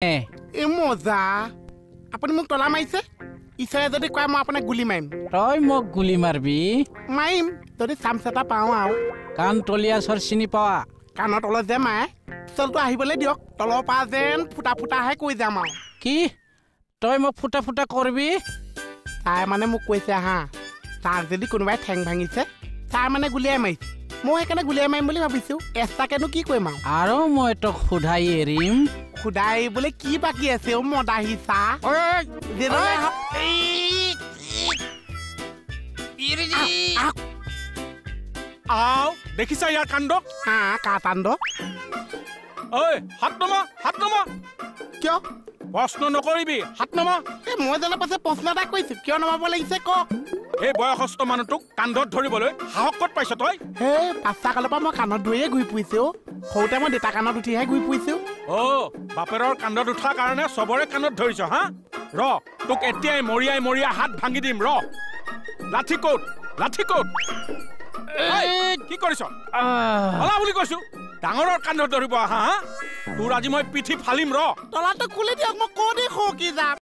এ মজা আপুনি মোক তলা মাৰিছে ইচ্ছাৰে যদি কয় মই আপোনাক গুলি মাৰিম তই মোক গুলি মাৰবি মাৰিম যদি চান্স এটা পাওঁ আৰু কাণ তলীয়া চৰ চিনি পাৱা কাণৰ তলত যে মায়ে চলটো আহিবলৈ দিয়ক তলৰ পৰা যেন ফুটা ফুটাহে কৈ যাম আৰু কি তই মোক ফুটা ফুটা কৰবি তাই মানে মোক কৈছে হা তাক যদি কোনোবাই ঠেং ভাঙিছে তাই মানে গুলিয়াই মাৰিছে মই সেইকাৰণে গুলিয়াই মাৰিম বুলি ভাবিছো এক্সট্ৰাকেনো কি কৰিম আৰু মই তোক সোধাই এৰিম খুদাই বোলে কি বাকী আছে অ মদাহি চা দেখিছা ইয়াৰ কাণ্ড কাণ্ড ঐ হাত নমা কিয় প্ৰশ্ন নকৰিবি হাত নমা মই জানা পাছে প্ৰশ্ন এটা কৈছো কিয় নমাব লাগিছে কওক এই বয়সস্থ মানুহটোক কান্ধত ধৰিবলৈ সাহস ক'ত পাইছ তই হে পাঁচটা কালৰ পৰা মই কাণত ধৰিয়ে ঘূৰি ফুৰিছো সৰুতে মই দেউতা কাণত উঠিহে ঘূৰি ফুৰিছো বাপেৰৰ কান্ধত উঠাৰ কাৰণে চবৰে কাণত ধৰিছ হা ৰ তোক এতিয়াই মৰিয়াই হাত ভাঙি দিম ৰ লাঠি ক'ত কি কৰিছ অলা বুলি কৈছো ডাঙৰৰ কান্ধত ধৰিব আহা তোৰ আজি মই পিঠি ফালিম ৰ তলাটো খুলি দিয়ক মই ক'ত সৰকি যাম